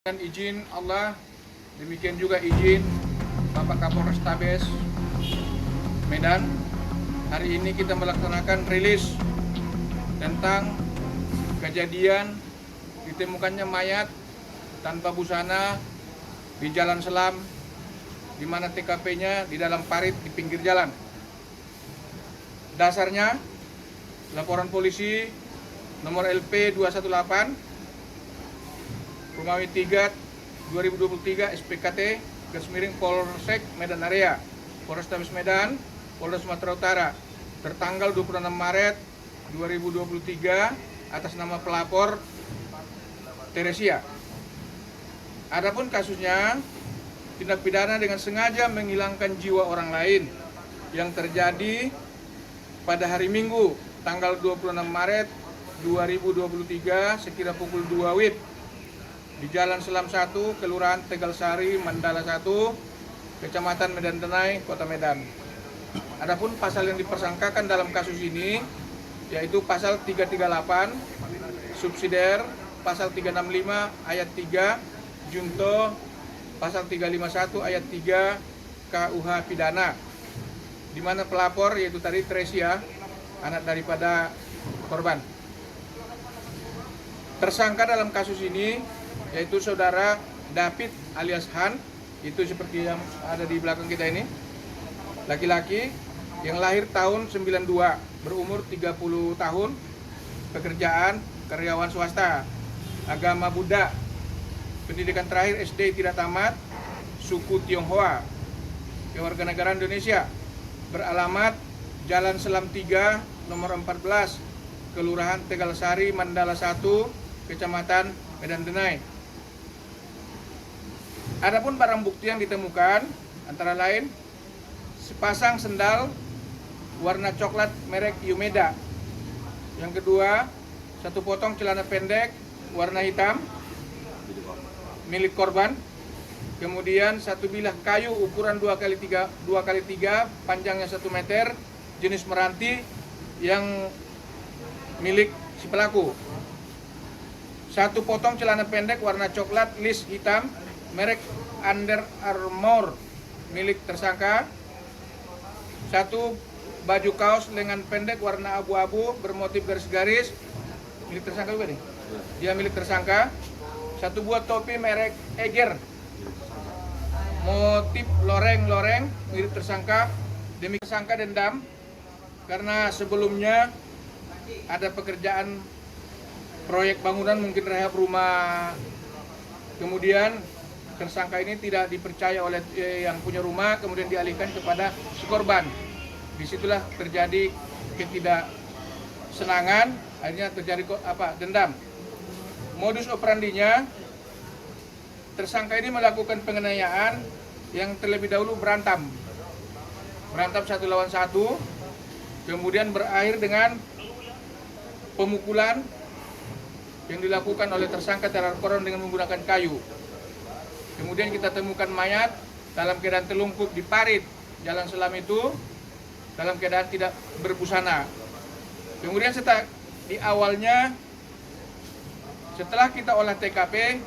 Dengan izin Allah, demikian juga izin Bapak Kapolrestabes Medan, hari ini kita melaksanakan rilis tentang kejadian ditemukannya mayat tanpa busana di Jalan Selam, di mana TKP-nya di dalam parit di pinggir jalan. Dasarnya laporan polisi nomor LP 218 Romawi 3 2023 SPKT Garis Polsek Medan Area Polrestabes Medan Polda Sumatera Utara tertanggal 26 Maret 2023 atas nama pelapor Teresia. Adapun kasusnya tindak pidana dengan sengaja menghilangkan jiwa orang lain yang terjadi pada hari Minggu tanggal 26 Maret 2023 sekira pukul 2 WIB di Jalan Selam 1, Kelurahan Tegalsari, Mandala 1, Kecamatan Medan Denai, Kota Medan. Adapun pasal yang dipersangkakan dalam kasus ini yaitu pasal 338 subsidiar, pasal 365 ayat 3 junto, pasal 351 ayat 3 KUH pidana, di mana pelapor yaitu tadi Teresia, anak daripada korban. Tersangka dalam kasus ini yaitu saudara David alias Han, itu seperti yang ada di belakang kita ini, laki-laki yang lahir tahun 92, berumur 30 tahun, pekerjaan karyawan swasta, agama Buddha, pendidikan terakhir SD tidak tamat, suku Tionghoa, kewarganegaraan Indonesia, beralamat Jalan Selam 3 nomor 14, Kelurahan Tegalsari, Mandala 1, Kecamatan Medan Denai. Adapun barang bukti yang ditemukan antara lain sepasang sendal warna coklat merek Yumeda. Yang kedua, satu potong celana pendek warna hitam milik korban. Kemudian satu bilah kayu ukuran 2x3 panjangnya 1 meter jenis meranti yang milik si pelaku. Satu potong celana pendek warna coklat lis hitam merek Under Armour milik tersangka. Satu baju kaos lengan pendek warna abu-abu bermotif garis-garis milik tersangka juga nih. Dia milik tersangka. Satu buah topi merek Eger motif loreng-loreng milik tersangka. Demi tersangka dendam karena sebelumnya ada pekerjaan proyek bangunan mungkin rehab rumah, kemudian tersangka ini tidak dipercaya oleh yang punya rumah, kemudian dialihkan kepada si korban. Disitulah terjadi ketidaksenangan, akhirnya terjadi dendam. Modus operandinya, tersangka ini melakukan penganiayaan yang terlebih dahulu berantem satu lawan satu, kemudian berakhir dengan pemukulan yang dilakukan oleh tersangka terhadap korban dengan menggunakan kayu. Kemudian kita temukan mayat dalam keadaan telungkup di parit Jalan Selam itu dalam keadaan tidak berbusana. Kemudian di awalnya setelah kita olah TKP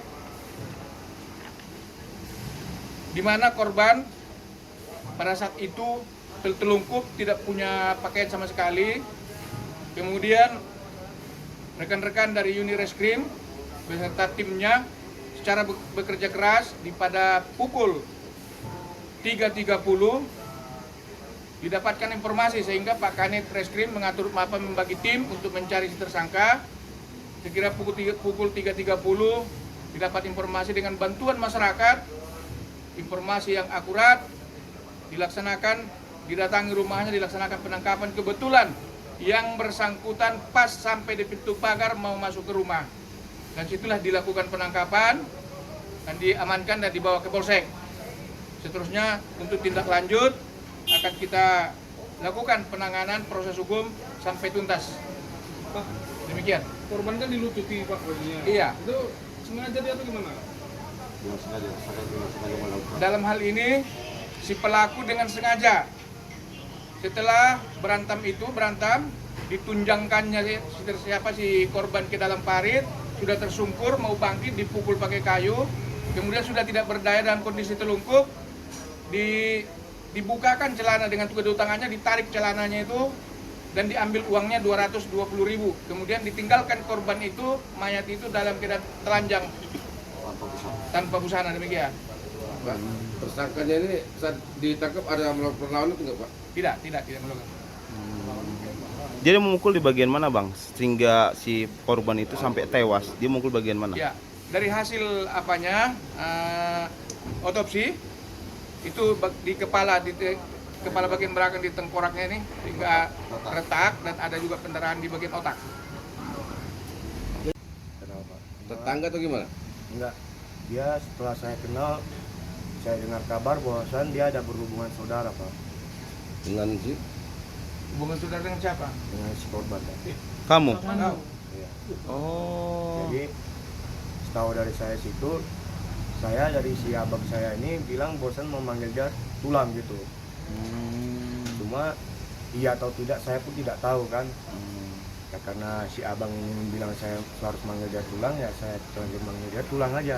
di mana korban pada saat itu telungkup, tidak punya pakaian sama sekali. Kemudian rekan-rekan dari unit reskrim beserta timnya secara bekerja keras pada pukul 3.30 didapatkan informasi sehingga Pak Kanit Reskrim mengatur membagi tim untuk mencari si tersangka. Sekira pukul 3.30 didapat informasi dengan bantuan masyarakat, informasi yang akurat, didatangi rumahnya, dilaksanakan penangkapan. Kebetulan yang bersangkutan pas sampai di pintu pagar mau masuk ke rumah, dan situlah dilakukan penangkapan dan diamankan dan dibawa ke Polsek. Seterusnya untuk tindak lanjut akan kita lakukan penanganan proses hukum sampai tuntas. Pak, Demikian. korban kan dilucuti Pak bajunya. Iya. Itu sengaja dia atau gimana? Dalam hal ini si pelaku dengan sengaja setelah berantem ditunjangkannya si korban ke dalam parit, sudah tersungkur, mau bangkit, dipukul pakai kayu, kemudian sudah tidak berdaya dalam kondisi telungkup, dibukakan celana dengan kedua tangannya, ditarik celananya itu, dan diambil uangnya 220.000. Kemudian ditinggalkan korban itu, mayat itu dalam keadaan telanjang tanpa busana, demikian. Pak, tersangkanya ini saat ditangkap ada melakukan perlawanan itu nggak Pak? Tidak melakukan. Dia memukul di bagian mana bang? Sehingga si korban itu sampai tewas. Dia memukul bagian mana? Ya, dari hasil otopsi itu di kepala bagian belakang di tengkoraknya ini hingga retak, dan ada juga pendarahan di bagian otak. Kenapa? Tetangga atau gimana? Enggak. Dia setelah saya kenal, saya dengar kabar bahwasan dia ada berhubungan saudara Pak, Dengan si Hubungan saudara dengan siapa? dengan si korban Pak. Kamu? Tahu. Iya. Oh. Jadi setahu dari saya situ, saya dari si abang saya ini bilang bosan memanggil dia tulang gitu. Cuma iya atau tidak saya pun tidak tahu kan. Ya, karena si abang ini bilang saya harus manggil dia tulang, ya saya lanjut manggil dia tulang aja.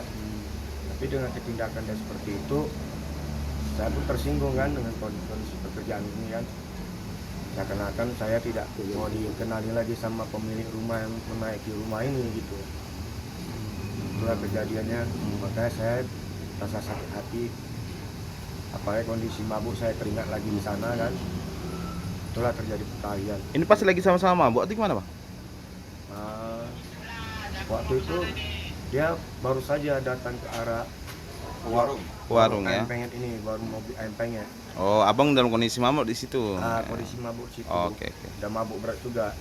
Tapi dengan tindakan dia seperti itu, saya pun tersinggung kan dengan kondisi pekerjaan ini kan. Seakan-akan saya tidak mau dikenali lagi sama pemilik rumah yang menaiki rumah ini gitu. Itulah kejadiannya, makanya saya rasa sakit hati. Apalagi kondisi mabuk, saya teringat lagi di sana kan. Itulah terjadi perkelahian. Ini pasti lagi sama-sama. Bu Atik gimana bang? Waktu itu dia baru saja datang ke arah Warung ya. ayam penyet ini, baru mobil ayam penyet. Oh, abang dalam kondisi mabuk di situ. Kondisi mabuk situ. Oke. Dan mabuk berat juga.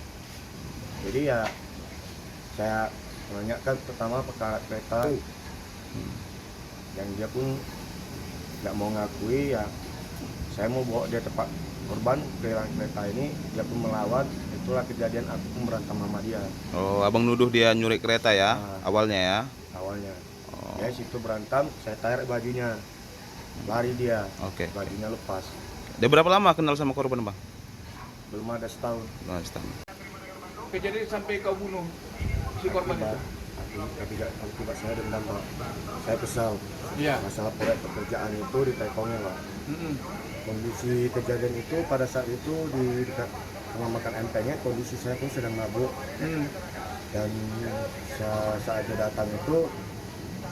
Jadi ya saya menanyakan pertama perkara kereta, yang dia pun nggak mau ngakui. Ya saya mau bawa dia tempat korban ke kereta ini, dia pun melawan. Itulah kejadian aku pun berantem sama dia Oh, abang nuduh dia nyuri kereta ya, awalnya ya. awalnya. Oh, Ya situ berantem, saya tarik bajunya, lari dia, Oke. bajunya lepas. Dia berapa lama kenal sama korban bang? Belum ada setahun. Nah, setahun. Kejadian sampai kau bunuh si korban itu. Akibat saya dendam Pak. Saya kesal. Iya. Masalah proyek pekerjaan itu di Tekongnya Pak. Kondisi kejadian itu pada saat itu di dekat rumah makan empengnya, kondisi saya pun sedang mabuk. Dan saat dia datang itu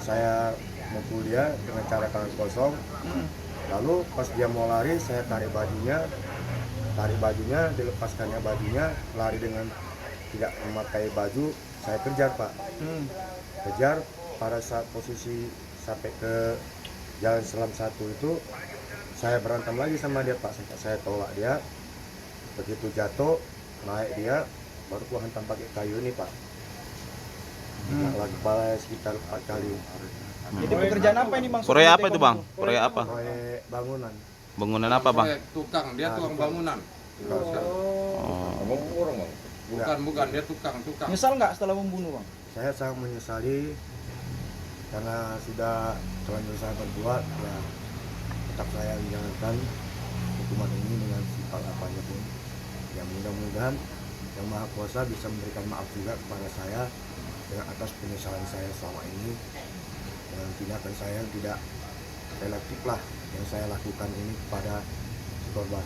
saya mukul dia dengan cara tangan kosong. Lalu pas dia mau lari, saya tarik bajunya, dilepaskannya bajunya, lari dengan tidak memakai baju. Saya kejar Pak, kejar. Pada saat posisi sampai ke Jalan Selam 1 itu, saya berantem lagi sama dia Pak, sampai saya tolak dia. Begitu jatuh, naik dia, baru aku hantam pakai kayu ini Pak. Lagi kepala sekitar 4 kali. Jadi pekerjaan apa ini bang? Proyek apa itu bang? Proyek apa? Proyek bangunan. Bangunan apa bang? Proyek tukang, dia tukang bangunan. Oh. Bukan, dia tukang. Nyesal nggak setelah membunuh bang? Saya sangat menyesali karena sudah terlanjur saya berbuat. Ya tetap saya menjalankan hukuman ini dengan sifat apanya pun. Ya mudah-mudahan Yang Maha Kuasa bisa memberikan maaf juga kepada saya dengan atas penyesalan saya selama ini, dan tindakan saya yang tidak relatif lah yang saya lakukan ini kepada si korban.